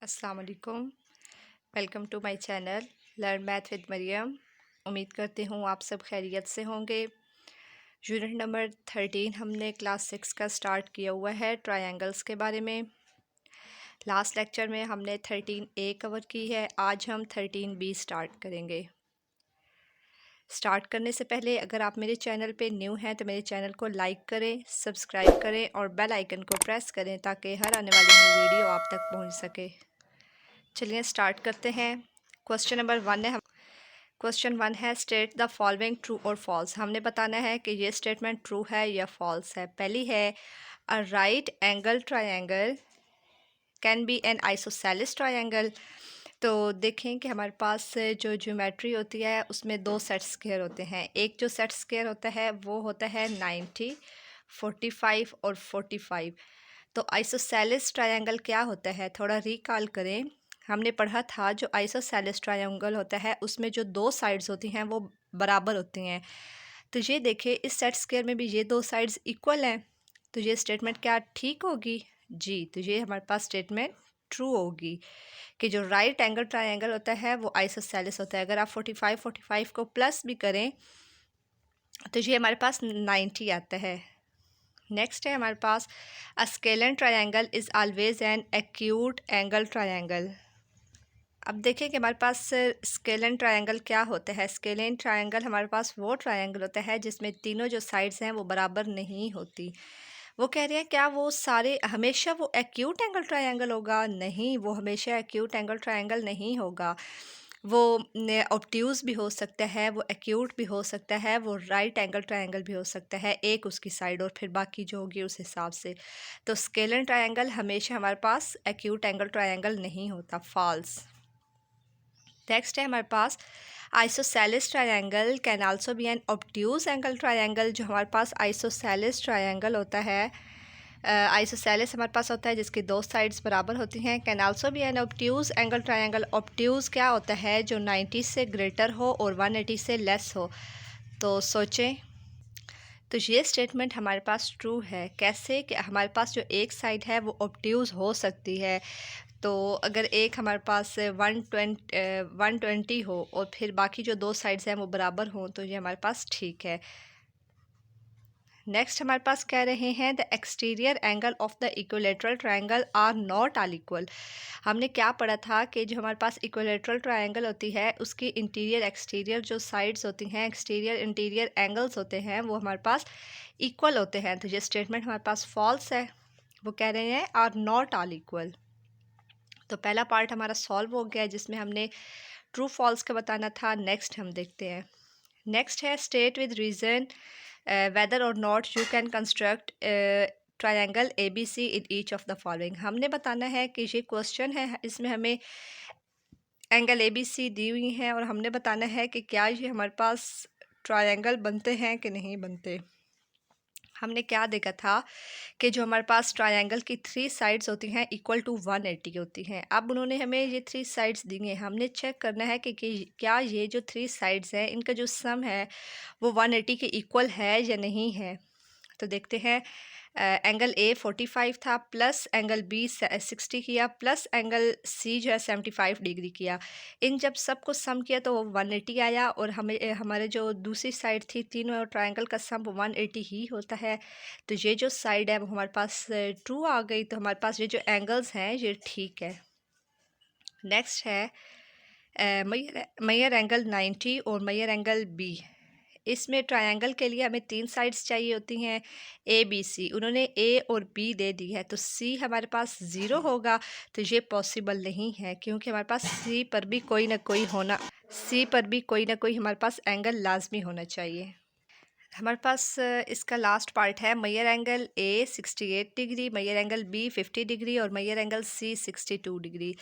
अस्सलाम वालेकुम। Welcome to my channel learn math with Maryam. उम्मीद करती हूँ आप सब खैरियत से होंगे। यूनिट नंबर 13 हमने क्लास 6 का स्टार्ट किया हुआ है ट्रायंगल्स के बारे में। लास्ट लेक्चर में हमने 13A कवर की है। आज हम 13B स्टार्ट करेंगे। स्टार्ट करने से पहले अगर आप मेरे चैनल पे न्यू हैं तो मेरे चैनल को लाइक करें, सब्सक्राइब करें और बेल आइकन को प्रेस करें ताकि हर आने वाली न्यू वीडियो आप तक पहुँच सके। चलिए स्टार्ट करते हैं। क्वेश्चन नंबर 1 है। क्वेश्चन 1 है स्टेट द फॉलोइंग ट्रू और फॉल्स। हमने बताना है कि ये स्टेटमेंट ट्रू है या फॉल्स है। पहली है अ right angle triangle can be N isosceles triangle. तो देखें कि हमारे पास जो ज्योमेट्री होती है उसमें दो सेट स्क्वायर होते हैं। एक जो सेट स्क्वायर होता है वो होता है 90, 45 और 45। तो आइसोसेलेस ट्रायंगल क्या होता है, थोड़ा रिकॉल करें। हमने पढ़ा था जो आइसोसेलेस ट्रायंगल होता है उसमें जो दो साइड्स होती हैं वो बराबर होती हैं। तो ये देखिए इस सेट स्क्वायर में भी ये दो साइड्स इक्वल हैं। तो ये स्टेटमेंट क्या ठीक होगी? जी, तो ये हमारे पास स्टेटमेंट ट्रू होगी कि जो राइट एंगल ट्रायंगल होता है वो आइसोसेलेस होता है। अगर आप 45 को प्लस भी करें तो ये हमारे पास 90 आता है। नेक्स्ट है हमारे पास a scalene triangle is always an acute angle triangle. अब देखिए कि हमारे पास स्केलन ट्रायंगल क्या होता है। स्केलन ट्रायंगल हमारे पास वो ट्रायंगल होता है जिसमें तीनों जो साइड्स हैं वो बराबर नहीं होती। वो कह रहे हैं क्या वो सारे हमेशा वो एक्यूट एंगल ट्रायंगल होगा? नहीं, वो हमेशा एक्यूट एंगल ट्रायंगल नहीं होगा। वो ऑब्ट्यूज़ भी हो सकता है, वो एक्यूट भी हो सकता है, वो राइट एंगल ट्रायंगल भी हो सकता है, एक उसकी साइड और फिर बाकी जो होगी उस हिसाब से। तो स्केलन ट्रायंगल हमेशा हमारे पास एक्यूट एंगल ट्रायंगल नहीं होता, फॉल्स। नेक्स्ट है हमारे पास isosceles triangle can also be an obtuse angle triangle. जो हमारे पास आइसोसेलेस ट्रायंगल होता है, आइसोसेलेस हमारे पास होता है जिसकी दो साइड्स बराबर होती हैं। Can also be an obtuse angle triangle. Obtuse क्या होता है? जो 90 से ग्रेटर हो और 180 से लेस हो। तो सोचें, तो ये स्टेटमेंट हमारे पास ट्रू है। कैसे? कि हमारे पास जो एक साइड है वो ऑब्ट्यूज़ हो सकती है। तो अगर एक हमारे पास 120 हो और फिर बाकी जो दो साइड्स हैं वो बराबर हों तो ये हमारे पास ठीक है। नेक्स्ट हमारे पास कह रहे हैं the exterior angle of the equilateral triangle are not all equal. हमने क्या पढ़ा था कि जो हमारे पास इक्विलेटरल ट्रायंगल होती है उसकी इंटीरियर एक्सटीरियर जो साइड्स होती हैं, एक्सटीरियर इंटीरियर एंगल्स होते हैं वो हमारे पास इक्वल होते हैं। तो ये स्टेटमेंट हमारे पास फॉल्स है। वो कह रहे हैं आर नॉट ऑल इक्वल। तो पहला पार्ट हमारा सॉल्व हो गया जिसमें हमने ट्रू फॉल्स का बताना था। नेक्स्ट हम देखते हैं। नेक्स्ट है state with reason whether or not you can construct triangle A B C in each of the following. हमने बताना है कि ये क्वेश्चन है, इसमें हमें एंगल ए बी सी दी हुई हैं और हमने बताना है कि क्या ये हमारे पास ट्रायंगल बनते हैं कि नहीं बनते। हमने क्या देखा था कि जो हमारे पास ट्रायंगल की 3 साइड्स होती हैं इक्वल टू 180 होती हैं। अब उन्होंने हमें ये 3 साइड्स दी हैं, हमने चेक करना है कि क्या ये जो 3 साइड्स हैं इनका जो सम है वो 180 के इक्वल है या नहीं है। तो देखते हैं। एंगल ए 45 था, प्लस एंगल बी 60 किया, प्लस एंगल सी जो है 75 डिग्री किया। इन जब सबको सम किया तो वो 180 आया और हमें हमारे जो दूसरी साइड थी तीनों ट्रायंगल का सम 180 ही होता है। तो ये जो साइड है वो हमारे पास ट्रू आ गई। तो हमारे पास ये जो एंगल्स हैं ये ठीक है। नेक्स्ट है मेयर एंगल 90 और मेयर एंगल बी। इसमें ट्रायंगल के लिए हमें 3 साइड्स चाहिए होती हैं ए बी सी। उन्होंने ए और बी दे दी है तो सी हमारे पास 0 होगा। तो ये पॉसिबल नहीं है क्योंकि हमारे पास सी पर भी कोई ना कोई हमारे पास एंगल लाजमी होना चाहिए। हमारे पास इसका लास्ट पार्ट है measure angle A 68 degree, measure angle B 50 degree और मेयर एंगल सी 62 डिग्री।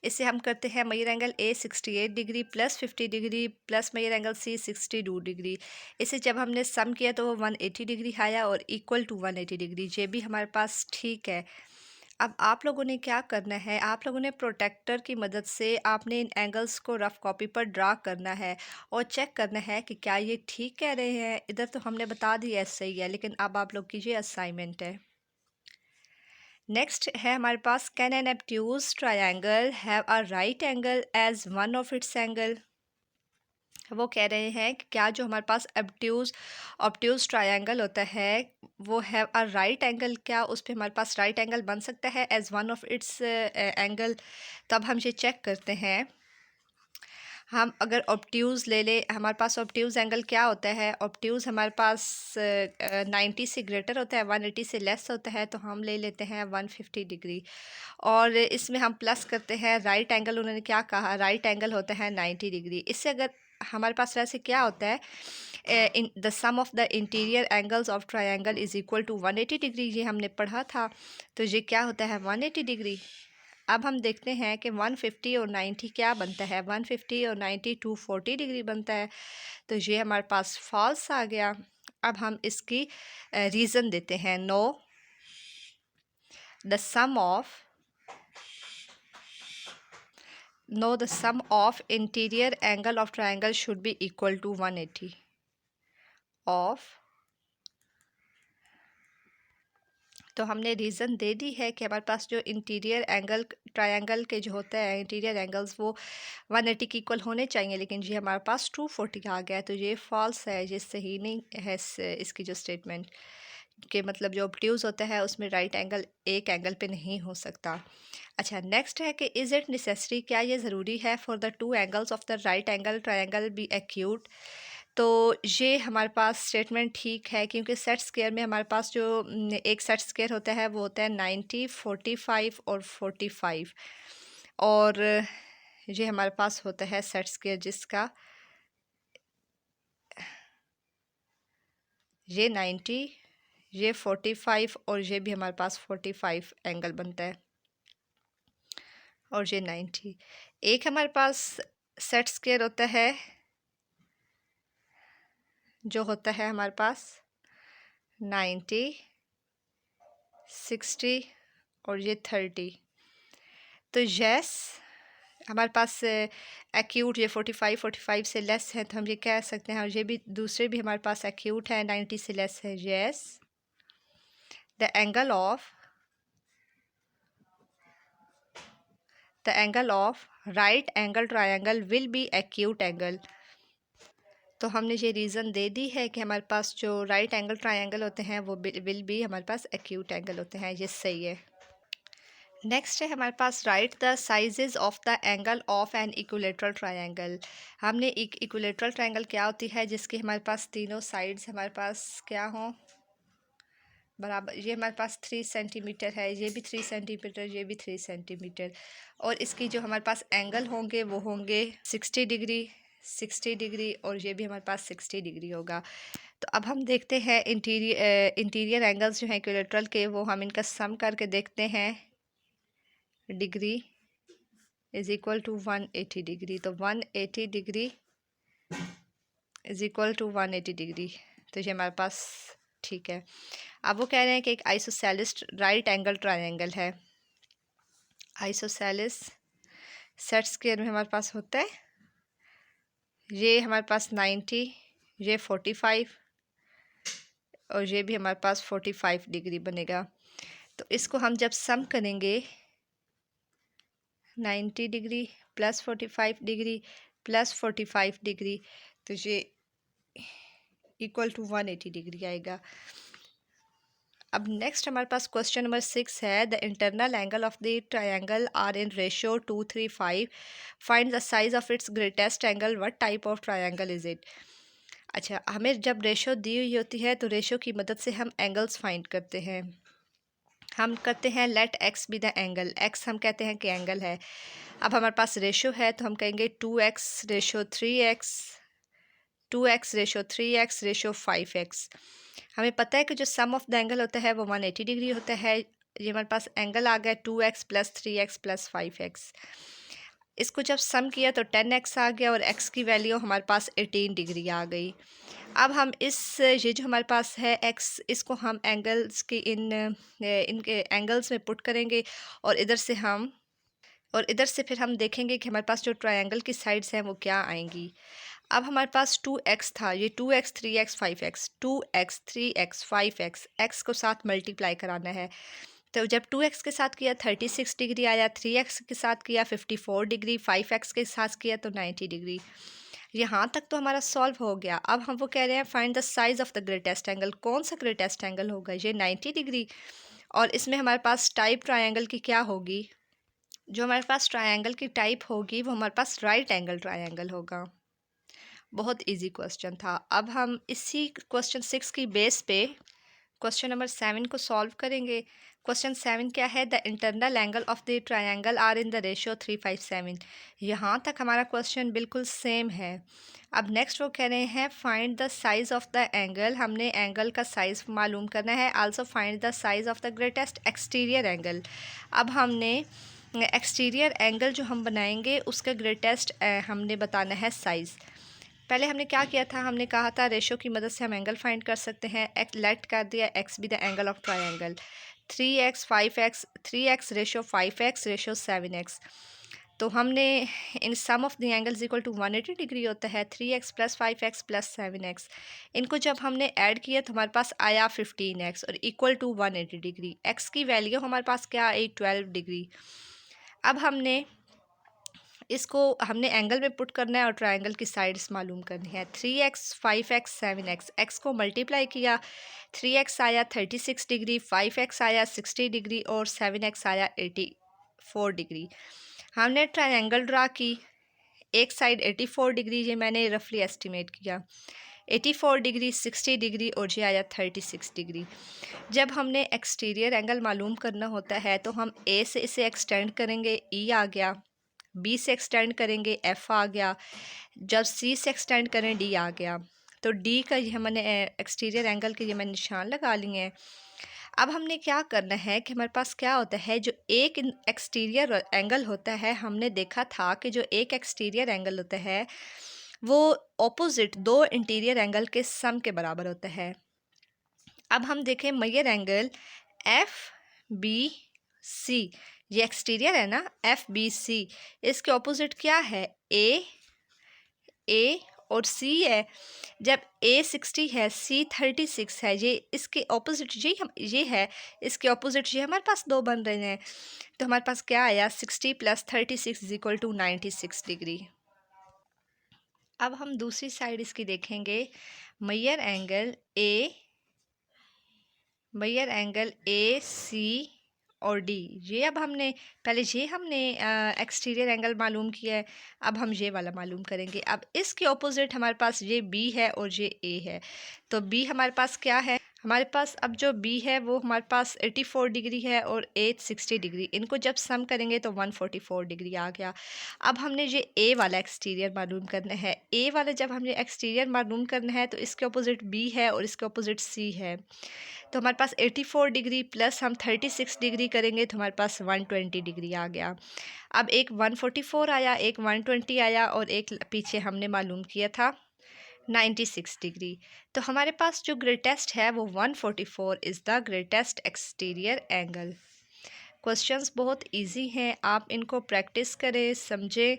इसे हम करते हैं measure angle A 68 degree plus 50 degree plus measure angle C 62 degree. इसे जब हमने सम किया तो वो 180 डिग्री आया और इक्वल टू 180 डिग्री। ये भी हमारे पास ठीक है। अब आप लोगों ने क्या करना है, आप लोगों ने प्रोटेक्टर की मदद से आपने इन एंगल्स को रफ कॉपी पर ड्रा करना है और चेक करना है कि क्या ये ठीक कह रहे हैं। इधर तो हमने बता दिया सही है, लेकिन अब आप लोग कीजिए असाइनमेंट है। नेक्स्ट है हमारे पास, can an obtuse triangle have a right angle as one of its angle. वो कह रहे हैं कि क्या जो हमारे पास ऑब्ट्यूज ट्रायंगल होता है वो हैव अ राइट एंगल, क्या उस पर हमारे पास राइट एंगल बन सकता है as one of its angle. तब हम ये चेक करते हैं। हम अगर ऑब्ट्यूज़ ले ले, हमारे पास ऑब्ट्यूज़ एंगल क्या होता है, ऑब्ट्यूज़ हमारे पास 90 से ग्रेटर होता है, 180 से लेस होता है, तो हम ले लेते हैं 150 डिग्री। और इसमें हम प्लस करते हैं राइट एंगल, उन्होंने क्या कहा, राइट एंगल होता है 90 डिग्री। इससे अगर हमारे पास वैसे क्या होता है, in the sum of the interior angles of triangle is equal to 180 degree, ये हमने पढ़ा था। तो ये क्या होता है 180 डिग्री। अब हम देखते हैं कि 150 और 90 क्या बनता है, 150 और 90 240 डिग्री बनता है। तो ये हमारे पास फॉल्स आ गया। अब हम इसकी रीज़न देते हैं। No the sum of interior angle of triangle should be equal to 180 of. तो हमने रीज़न दे दी है कि हमारे पास जो इंटीरियर एंगल ट्रायंगल के जो होते हैं इंटीरियर एंगल्स वो 180 के इक्वल होने चाहिए, लेकिन ये हमारे पास 240 आ गया है। तो ये फॉल्स है, ये सही नहीं है इसकी जो स्टेटमेंट के मतलब जो ऑब्ट्यूज़ होता है उसमें राइट एंगल एक एंगल पे नहीं हो सकता। अच्छा, नेक्स्ट है कि इज़ इट नेसेसरी, क्या ये ज़रूरी है for the two angles of the right angle triangle be acute. तो ये हमारे पास स्टेटमेंट ठीक है, क्योंकि सेट स्क्वायर में हमारे पास जो एक सेट स्क्वायर होता है वो होता है 90 45 और 45। और ये हमारे पास होता है सेट स्क्वायर जिसका ये 90, ये 45 और ये भी हमारे पास 45 एंगल बनता है, और ये 90। एक हमारे पास सेट स्क्वायर होता है जो होता है हमारे पास 90 60 और ये 30। तो यस हमारे पास एक्यूट ये 45 से लेस है, तो हम ये कह सकते हैं, और ये भी दूसरे भी हमारे पास एक्यूट है 90 से लेस है। Yes the angle of right angle triangle will be acute angle. तो हमने ये रीज़न दे दी है कि हमारे पास जो राइट एंगल ट्रायंगल होते हैं वो विल बी हमारे पास एक्यूट एंगल होते हैं। ये सही है। नेक्स्ट है हमारे पास, write the sizes of the angle of an equilateral triangle. हमने एक इक्विलेटरल ट्रायंगल क्या होती है जिसके हमारे पास तीनों साइड्स हमारे पास क्या हों बराबर। ये हमारे पास 3 सेंटीमीटर है, ये भी 3 सेंटीमीटर, ये भी 3 सेंटीमीटर, और इसकी जो हमारे पास एंगल होंगे वो होंगे 60 डिग्री 60 डिग्री, और ये भी हमारे पास 60 डिग्री होगा। तो अब हम देखते हैं इंटीरियर एंगल्स जो हैं इक्विलेटरल के, वो हम इनका सम करके देखते हैं। Degree is equal to 180 degree, तो 180 degree is equal to 180 degree. तो ये हमारे पास ठीक है। अब वो कह रहे हैं कि एक आइसोसेलिस राइट एंगल ट्रायंगल है। आइसोसेलिस सेट स्क्वायर में हमारे पास होता है, ये हमारे पास 90, ये 45 और ये भी हमारे पास 45 डिग्री बनेगा। तो इसको हम जब सम करेंगे 90 degree plus 45 degree plus 45 degree, तो ये इक्वल टू 180 डिग्री आएगा। अब नेक्स्ट हमारे पास क्वेश्चन नंबर 6 है, the internal angle of the triangle are in ratio 235, find the size of its greatest angle, what type of triangle is it. अच्छा, हमें जब ratio दी हुई होती है तो रेशो की मदद से हम एंगल्स फाइंड करते हैं। हम करते हैं let x be the angle, x हम कहते हैं कि एंगल है। अब हमारे पास रेशो है तो हम कहेंगे 2x ratio 3x, 2x ratio 3x ratio 5x। हमें पता है कि जो सम ऑफ द एंगल होता है वो 180 डिग्री होता है। ये हमारे पास एंगल आ गया 2x plus 3x plus 5x। इसको जब सम किया तो 10x आ गया और x की वैल्यू हमारे पास 18 डिग्री आ गई। अब हम ये जो हमारे पास है x, इसको हम एंगल्स की इनके एंगल्स में पुट करेंगे, और इधर से फिर हम देखेंगे कि हमारे पास जो ट्रायंगल की साइड्स हैं वो क्या आएंगी। अब हमारे पास 2x था, ये 2x 3x 5x, 2x 3x 5x, x को साथ मल्टीप्लाई कराना है। तो जब 2x के साथ किया 36 डिग्री आया, 3x के साथ किया 54 डिग्री, 5x के साथ किया तो 90 डिग्री। यहाँ तक तो हमारा सॉल्व हो गया। अब हम वो कह रहे हैं find the size of the greatest angle. कौन सा ग्रेटेस्ट एंगल होगा? ये 90 डिग्री। और इसमें हमारे पास टाइप ट्रायंगल की क्या होगी? जो हमारे पास ट्रायंगल की टाइप होगी वो हमारे पास राइट एंगल ट्रायंगल होगा। बहुत इजी क्वेश्चन था। अब हम इसी क्वेश्चन 6 की बेस पे क्वेश्चन नंबर 7 को सॉल्व करेंगे। क्वेश्चन 7 क्या है? The internal angle of the triangle are in the ratio 357। यहाँ तक हमारा क्वेश्चन बिल्कुल सेम है। अब नेक्स्ट वो कह रहे हैं find the size of the angle. हमने एंगल का साइज़ मालूम करना है। Also find the size of the greatest exterior angle. अब हमने एक्सटीरियर एंगल जो हम बनाएंगे उसका ग्रेटेस्ट हमने बताना है साइज़। पहले हमने क्या किया था? हमने कहा था रेशो की मदद से हम एंगल फाइंड कर सकते हैं। लेट कर दिया X be the angle of triangle. 3x 5x, 3x ratio 5x ratio 7x। तो हमने इन sum of the angles equal to 180 degree होता है। 3x plus 5x plus 7x, इनको जब हमने ऐड किया तो हमारे पास आया 15x और इक्वल टू 180 डिग्री। x की वैल्यू हमारे पास क्या आई? 12 डिग्री। अब हमने एंगल में पुट करना है और ट्रायंगल की साइड्स मालूम करनी है। 3x 5x 7x, x को मल्टीप्लाई किया, 3x आया 36 डिग्री, 5x आया 60 डिग्री और 7x आया 84 डिग्री। हमने ट्रायंगल ड्रा की। एक साइड 84 डिग्री, ये मैंने रफली एस्टिमेट किया, 84 डिग्री, 60 डिग्री और ये आया 36 डिग्री। जब हमने एक्सटीरियर एंगल मालूम करना होता है तो हम ए से इसे एक्सटेंड करेंगे, ई आ गया, बी से एक्सटेंड करेंगे, एफ़ आ गया, जब सी से एक्सटेंड करें डी आ गया। तो डी का ये मैंने एक्सटीरियर एंगल के ये मैंने निशान लगा लिए हैं। अब हमने क्या करना है कि हमारे पास क्या होता है, जो एक एक्सटीरियर एंगल होता है, हमने देखा था कि जो एक एक्सटीरियर एंगल होता है वो ऑपोजिट दो इंटीरियर एंगल के सम के बराबर होता है। अब हम देखें measure angle F B C, ये एक्सटीरियर है ना, एफ बी सी, इसके ऑपोजिट क्या है? ए और सी है। जब ए 60 है, सी 36 है, ये इसके ऑपोजिट ये है, इसके ऑपोजिट ये हमारे पास दो बन रहे हैं। तो हमारे पास क्या आया? 60 plus 36 is equal to 96 degree. अब हम दूसरी साइड इसकी देखेंगे। मेजर एंगल ए सी और डी, ये अब हमने एक्सटीरियर एंगल मालूम किया है। अब हम ये वाला मालूम करेंगे। अब इसके ऑपोजिट हमारे पास ये बी है और ये ए है। तो बी हमारे पास क्या है? हमारे पास अब जो बी है वो हमारे पास 84 डिग्री है और ए 60 डिग्री, इनको जब सम करेंगे तो 144 डिग्री आ गया। अब हमने ये ए वाला एक्सटीरियर मालूम करना है। ए वाला जब हमने एक्सटीरियर मालूम करना है तो इसके ऑपोजिट बी है और इसके ऑपोजिट सी है। तो हमारे पास 84 डिग्री प्लस हम 36 डिग्री करेंगे तो हमारे पास 120 डिग्री आ गया। अब एक 144 आया, एक 120 आया और एक पीछे हमने मालूम किया था 96 डिग्री। तो हमारे पास जो ग्रेटेस्ट है वो 144 is the greatest exterior angle. Questions बहुत इजी हैं, आप इनको प्रैक्टिस करें, समझें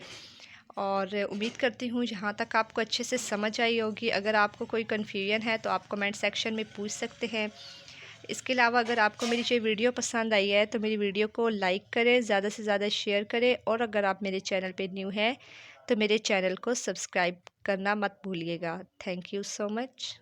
और उम्मीद करती हूँ जहाँ तक आपको अच्छे से समझ आई होगी। अगर आपको कोई कन्फ्यूजन है तो आप कमेंट सेक्शन में पूछ सकते हैं। इसके अलावा अगर आपको मेरी जो वीडियो पसंद आई है तो मेरी वीडियो को लाइक करें, ज़्यादा से ज़्यादा शेयर करें और अगर आप मेरे चैनल पे न्यू हैं तो मेरे चैनल को सब्सक्राइब करना मत भूलिएगा। Thank you so much.